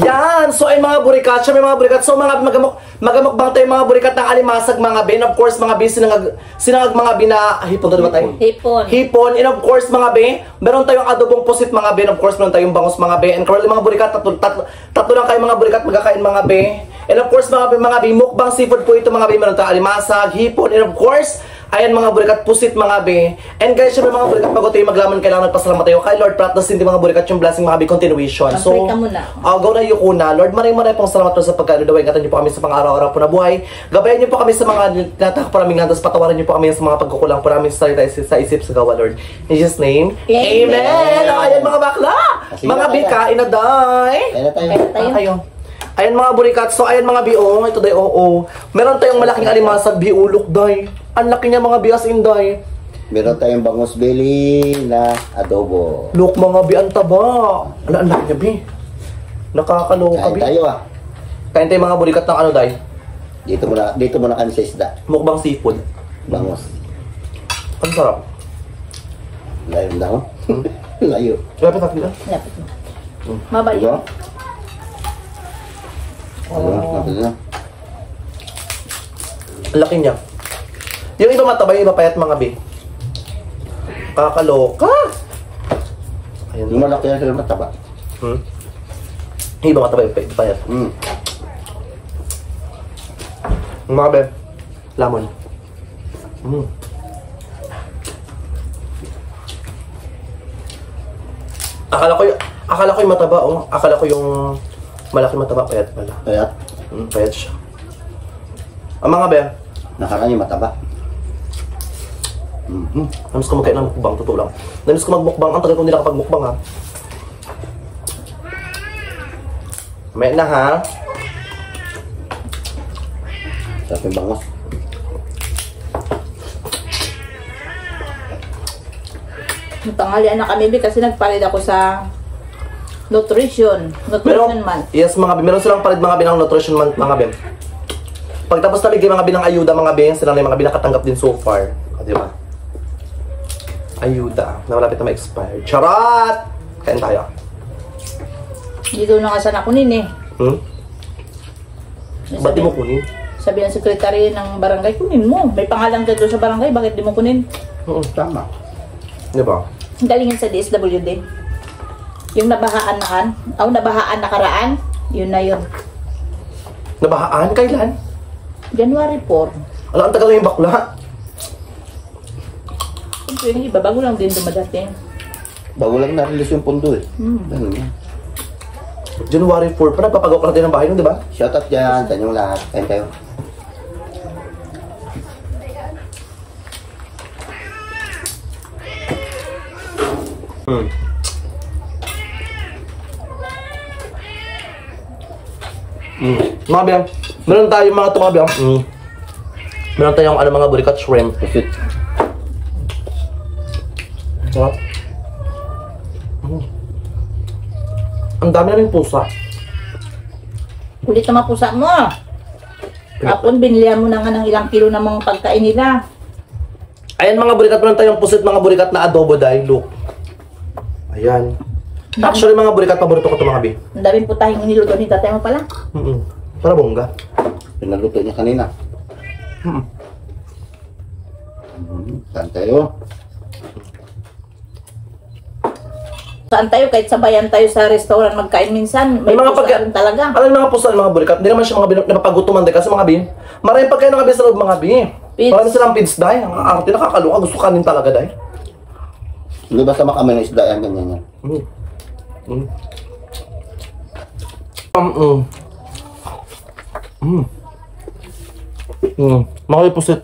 Yan! So ay mga burikat, siya may mga burikat. So mga magamukbang tayo mga burikat ng alimasag mga ben. Of course mga ben, sinangag mga ben na hipon doon ba tayo? Hipon. Hipon. And of course mga ben, meron tayong adobong pusit mga ben. Of course meron tayong bangus mga ben. And currently mga burikat, tatlo lang kayo mga burikat magkakain mga ben. And of course mga ben, mukbang seafood po ito mga ben. Meron tayong alimasag, hipon, and of course, ayan mga burikat, pusit mga be. And guys, syempre mga burikat, bago tayo maglaman, kailangan nagpasalamat tayo kay Lord Pratos, hindi mga burikat yung blessing mga be, continuation. So, go na yuko na. Lord, maraming pong salamat sa pagkaludaway. Ingatan niyo po kami sa pang-araw-araw po na buhay. Gabayan niyo po kami sa mga natakparaming landas. Patawarin niyo po kami sa mga pagkukulang po namin sa isip sa gawa, Lord. In Jesus' name, Amen! O, ayan mga bakla! Mga be, kain na day! Kaya tayo. Ayan mga burikat, so ayan mga biong, ito day, oo. Meron tayong malaking alimasag, biulok day. Ang laki niya mga bias inday. Meron tayong bangus belly na adobo. Look mga bi, ang taba. Ang laki niya bi. Nakakaloka Kain bi. tayo ah. Kain tayo mga burikat ng ano day. Dito muna kami sa isda. Mukbang seafood. Bangus. Ang sarap. Layo na ako. Layo. Lapit natin na. Lapit mo. Mabayo. Diba? Lapit na. Ang laki niya. Yung iba mataba, yung iba payat mga bi. Kakaloka. Ayan. Yung malaki yan sila mataba. Yung iba mataba, yung iba payat. Yung mga be, lamon. Akala ko yung mataba, oh. Akala ko yung malaki mataba, payat pala. Kaya, Payat siya. Ang mga be, nakaraan yung mataba. namiss ko magkain ng mukbang, totoo lang. Namiss ko magmukbang, ang tagal ko nila kapag mukbang ha. May na ha. Sarap yung bangus. Tanghalian na kami kasi nagpalit ako sa nutrition month. Yes mga be, meron silang palit mga be ng nutrition month mga be. Pagtapos na bigay mga be ng ayuda mga be, sila na yung mga be nakatanggap din so far. O, di ba? Ayuda na malapit na ma-expire. Charot! Kain tayo. Dito na nga sana kunin eh. Ba't di mo kunin? Sabi ng sekretary ng barangay, kunin mo. May pangalan ka doon sa barangay, bakit di mo kunin? Tama. Di ba? Galingan sa DSWD. Yung nabahaan nakaraan, yun na yun. Nabahaan? Kailan? January 4. Ang tagal na yung bakla. Yung iba, bago lang din dumadating. Bago lang na-release yung pundo eh. Ganun yan. January 4 pa, nagpapagawa ka natin ng bahay nun, di ba? Shoutout dyan, sa inyong lahat. Kain tayo. Mga biyang, meron tayong mga mga biyang. Meron tayong ano, mga burikat shrimp. Pusit. Sarap. Ang dami na rin pusa. Kulit na mapusa mo. Kapon, binilihan mo na nga ng ilang kilo ng mga pagkain nila. Ayan mga burikat, meron tayong pusit mga burikat na adobo dahil look. Ayan. Actually mga burikat, paborito ko ito mga bi. Ang daming putahing iniluto ni tatay mo pala. Para bongga. Pinaluto niya kanina. Kain tayo. Saan tayo? Kahit sabayan tayo sa restaurant magkain minsan, may mga pusa rin talaga. Alam mga pusa mga burikat, hindi naman siya mga napapagutuman dahil kasi mga bi. Maraming pagkain ng gabi sa loob mga bi. Marami silang pids dahil. Ang arte nakakaluka, gusto kanin talaga dahil. Hindi basta makamay ng isda yan, ganyan yan. Mga pusit.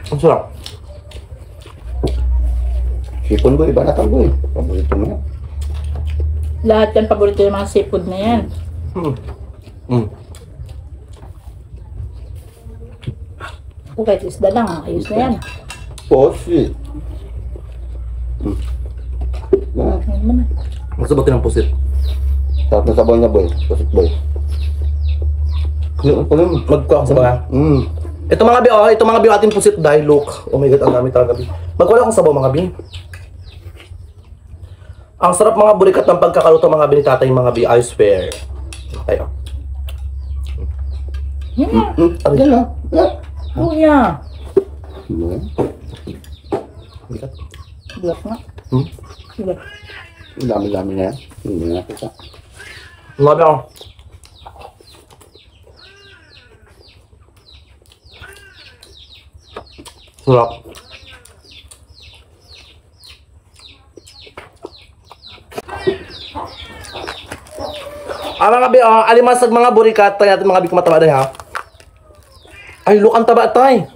Ang sarap. Sipon boy, iba na tang boy. Paborito mo yan. Lahat yan paborito yung mga seafood na yan. O kahit isda lang, ayos na yan. Pusit. Magsabutin ng pusit. Sarap na sabaw niya boy. Pusit boy. Magkuha ko sa baga. Ito mga bi, ito mga bi ating pusit dahil look. Oh my god, ang dami talaga bi. Magkuha akong sabaw mga bi. Ang sarap mga burikat ng pagkakaluto mga binitatay mga bi, I swear. Ayo. Yan lang. Kuya. Burikat. Biyak nga. Sige. Ang dami-dami na yan. Hindi na kita. Ngabi ako. Sarap. Mga bi, alimasag mga burikat. Tayo natin mga bi kumataba na ha. Ay, look, ang taba tay.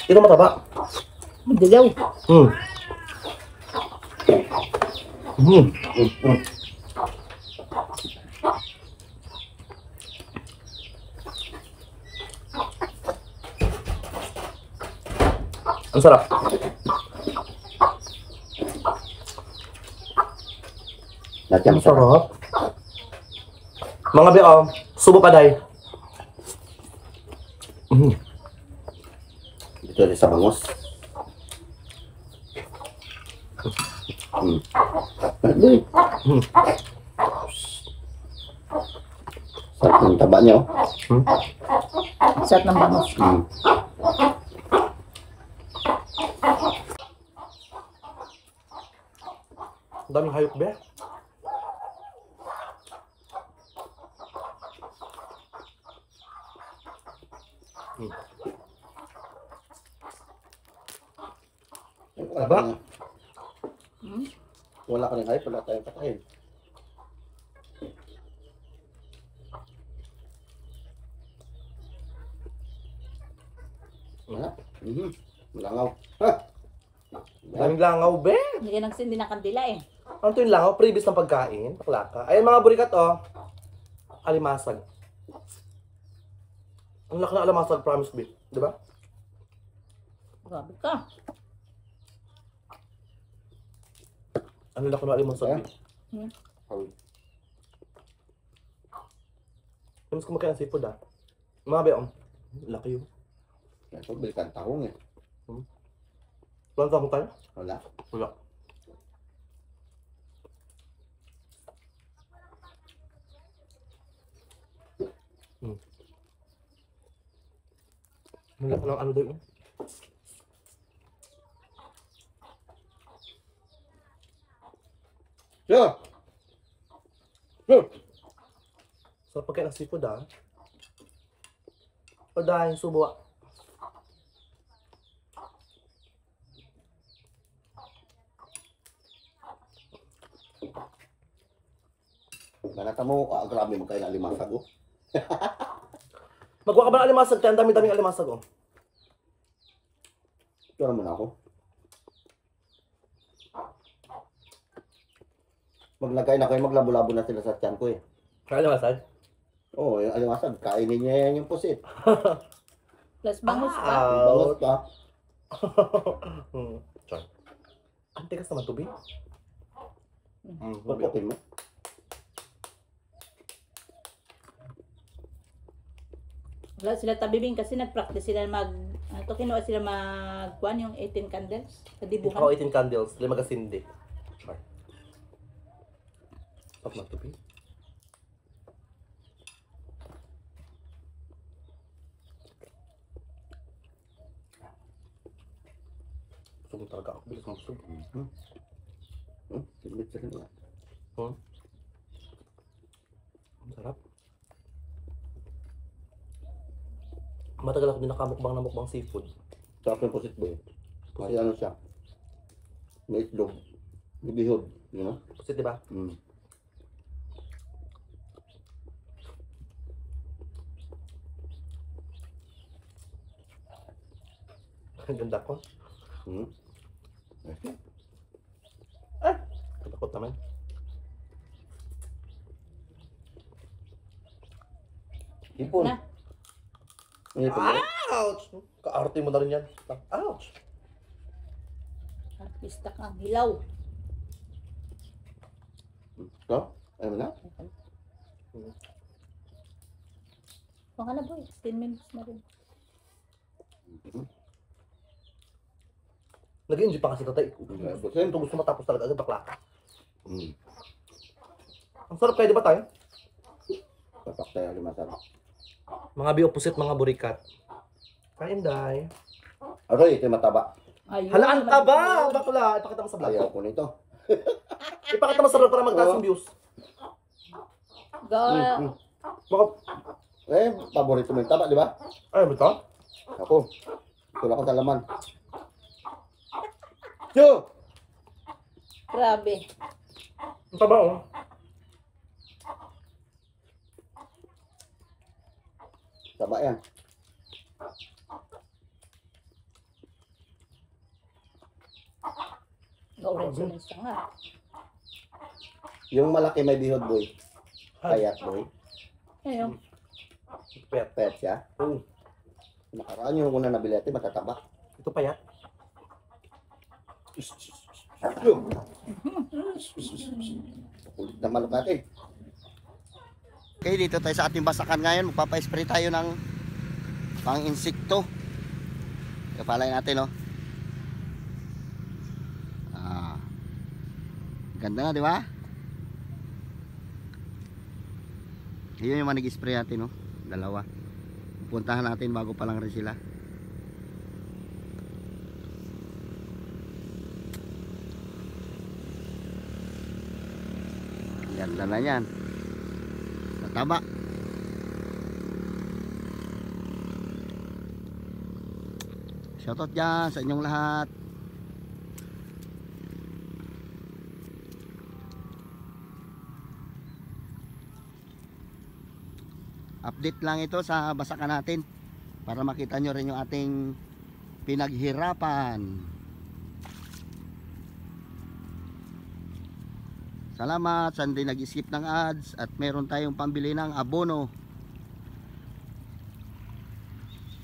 Ito mataba. Dilaw. Ang sarap. Lahat yan Ang masarap. sarap. Mga bi, subo pa day. Dito rin sa bangos. Sarap ng taba niya, oh. Sarap ng bangos. Ang daming hayop be. Aba? Wala ka rin hype, wala tayong patayin. Wala. Langaw. Ha? Daming langaw be. Hindi ka nagsindi ng kandila eh. Ano to yung langaw? Previous ng pagkain? Paklaka. Ayun mga burikat, alimasag. Ang laki na alimasag, promise be. Di ba? Grabe ka. Ang laki na alimasag be. Mas kumakain ng seafood Mga be, laki yun. Kaya ito, balikan tahong eh. Walang tahong tayo? Wala. Wala. Wala ka ng ano daw yun. Sure! Sure! Sarap pagkain ng seafood O dahil subo Ganata mo, grabe mo kayo na alimasag, oh. Magkuha ka ba ng alimasag? Tayo ang dami-daming alimasag Ito naman ako. Maglagay na kayo, maglabo-labo na sila sa tiyan ko eh. Kaya alimasag? Oo, yung alimasag, kainin niya yan yung pusit. Plus bangus pa. Bangot pa. Char. Ang tigas naman to, be. Pupukin mo. Wala sila tabibing kasi nag-practice sila kinuha sila magkuhan yung 18 candles sa dibuhan. Ikaw 18 candles, 5 kasindi. Char. Pag magtupi. Busog talaga ako. Bilis ng busog. Siglit sa rin. Ang sarap. Matagal ako din nakamukbang na mukbang seafood. Sarap yung pusit boy. Kasi ano siya? May itlog. May bihod. You know? Pusit, di ba? Ang ganda ko. Takot naman. Ipon. Na. Ipon ba? Ouch! Kaarte mo na rin yan. Ouch! Artista kang hilaw. Ito? Ayaw mo na? Huwag ka na boy, 10 minutes na rin. Nag-enjoy pa kasi tatay. Kasi ito gusto matapos talaga agad baklaka. Ang sarap kayo, di ba tayo? Tapak tayo masarap. Mga bi-opposite, mga burikat. Kain, day. Aroy, ito yung mataba. Ayun, Hala, ang taba! maliit. Bakla, ipakita mo sa vlog. Ayaw ko nito. Ipakita mo sa vlog para magtaas yung views. Baka, Paborito mo yung taba, di ba? ay, ba ito? Ako. Wala ko sa laman. Yo! Grabe. Ang taba, oh. Taba yan. Orange ka nga. Yung malaki may bihod, boy. Payat, boy. Ayun. Pet siya. Nakaraan yung una nabili natin, matataba. Ito pa yan. Yo! Kulit na manok natin. Okay, dito tayo sa ating basakan ngayon. Magpapa-spray tayo ng pang-insekto. Kapalay natin, oh. Ganda na, di ba? Yun yung manig-spray natin, oh. Dalawa. Puntahan natin bago pa lang rin sila. Ganda na yan. Mataba. Shoutout dyan sa inyong lahat. Update lang ito sa basakan natin para makita nyo rin yung ating pinaghirapan. Salamat sa hindi nag-skip ng ads at meron tayong pambili ng abono.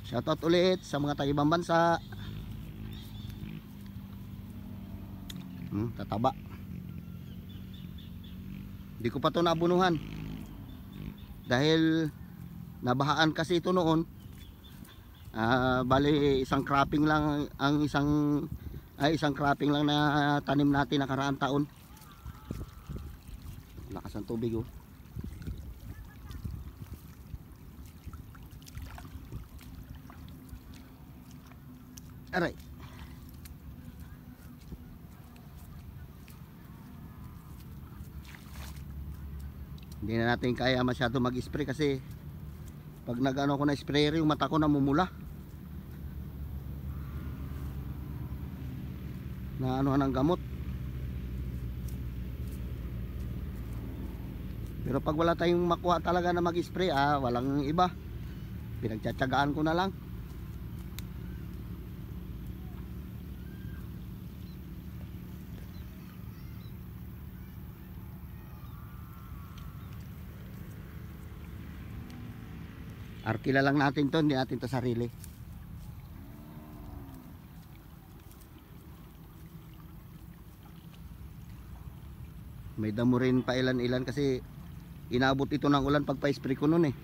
Shoutout ulit sa mga taga-ibang bansa. Tataba. Hindi ko pa ito naabunuhan dahil nabahaan kasi ito noon. Bali isang cropping lang ang isang cropping lang na tanim natin nakaraang taon. Lakas ang tubig, oh. Aray. Hindi na natin kaya masyado mag-spray kasi pag nag-ano ko na sprayer yung mata ko namumula. Na anuhan ng gamot. Pero pag wala tayong makuha talaga na mag-spray, walang iba. Pinagtsatsagaan ko na lang. Arkila lang natin to, hindi natin to sarili. May damo rin pa ilan-ilan kasi inabot ito ng ulan pag pa-spray ko nun, eh.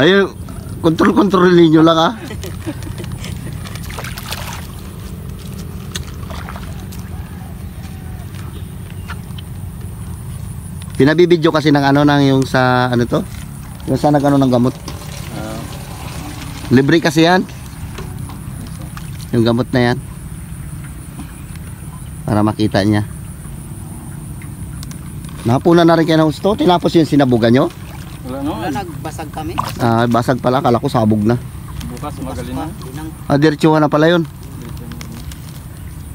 Ayun, kontrol ninyo lang, ah. Pinabibidyo kasi ng ano nang yung sa ano to? Yung sa nagano ng gamot. Libre kasi yan. Yung gamot na yan. Para makita niya. Napuna na rin kayo ng gusto. Tinapos yung sinabugan nyo? Wala, nagbasag kami. Basag pala. Kala ko sabog na. Bukas magaling na. Diretsuhan na pala yun.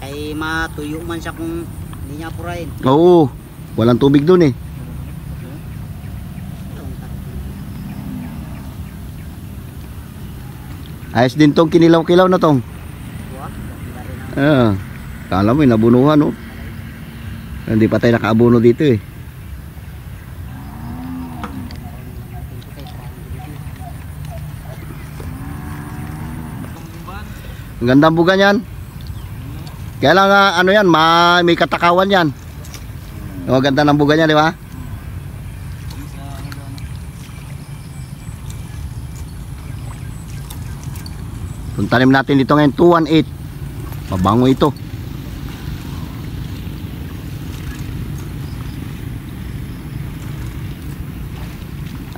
Kay matuyo man siya kung hindi niya purahin. Oo. Walang tubig dun, eh. Ayos din tong kinilaw-kilaw na tong. Kala mo nabunuhan, oh. Hindi pa tayo nakaabuno dito, eh. Ang gandang buga niyan. Kaya lang ano yan, may katakawan yan. Ang ganda ng buga niya, di ba? Itong tanim natin dito ngayon 218. Mabango ito.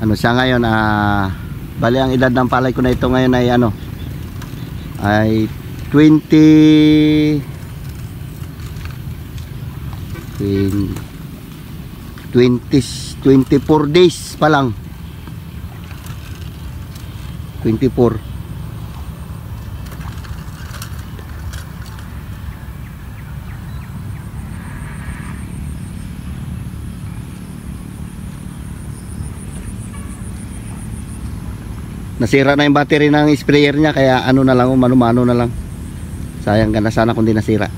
Ano siya ngayon, bali ang edad ng palay ko na ito ngayon ay ano, ay 24 days pa lang. 24. Nasira na yung battery ng sprayer niya, kaya ano na lang, mano-mano na lang. Sayang ka na sana kung di nasira.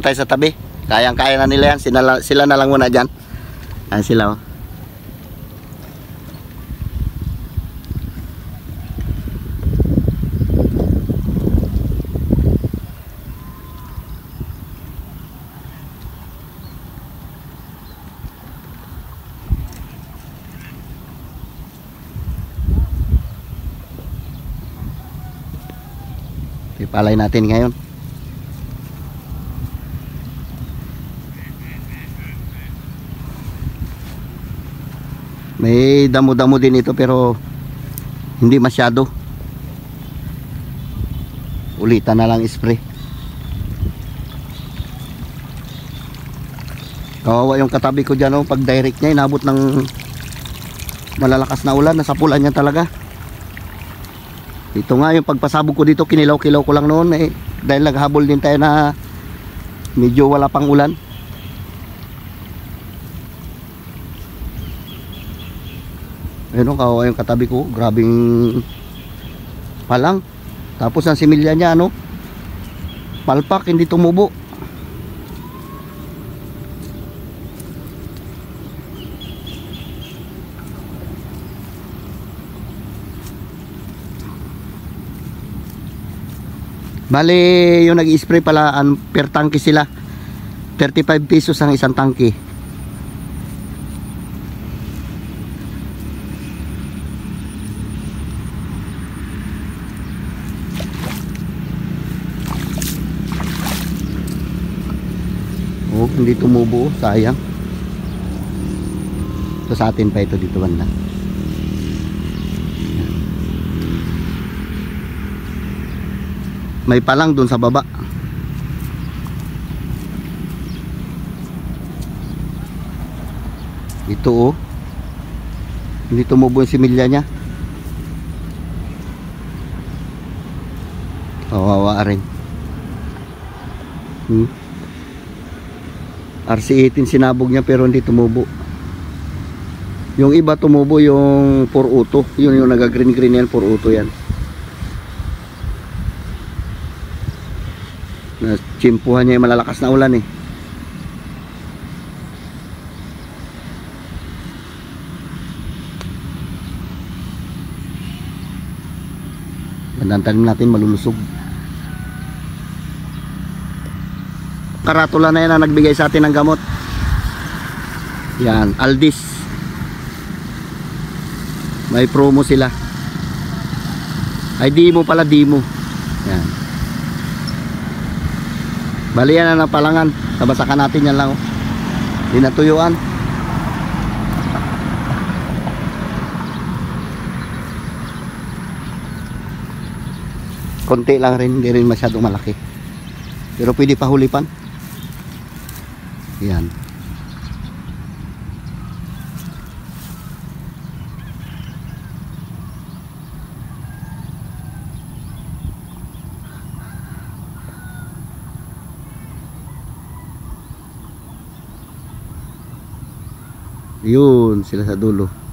Tayo sa tabi, kayang-kaya na nila yan. Sila na lang muna dyan. Ayan sila, oh. Ipalay natin ngayon. May damo-damo din ito pero hindi masyado. Ulitan na lang spray. Kawawa yung katabi ko dyan, oh. Pag direct niya inabot ng malalakas na ulan, nasapulan niya talaga. Ito nga yung pagpasabog ko dito, kinilaw-kilaw ko lang noon eh, dahil naghabol din tayo na medyo wala pang ulan. Ayun, kawawa yung katabi ko, grabing palang. Tapos ang similya niya, ano, palpak, hindi tumubo. Bale, yung nag-spray pala, per tangke sila. 35 pesos ang isang tangke. Oh, hindi tumubo, sayang. So sa atin pa ito dito banda. May palang dun sa baba. Ito, oh. Hindi tumubo yung similya niya. Kawawa rin. RC18 sinabog niya pero hindi tumubo. Yung iba tumubo, yung 4-auto. Yun yung naga-green-green yan, 4-auto yan. Chimpuhan niya yung malalakas na ulan eh. Gandang tanim natin, malulusog. Karatula na yan ang nagbigay sa atin ng gamot. Yan, Aldis. May promo sila. Ay, Dimo pala, Dimo. Yan. Bali yan na napalangan. Tabasakan natin yan lang, oh. Di natuyuan. Konti lang rin, hindi rin masyadong malaki. Pero pwede pahulipan. Yan. Yun, sila sa dulo.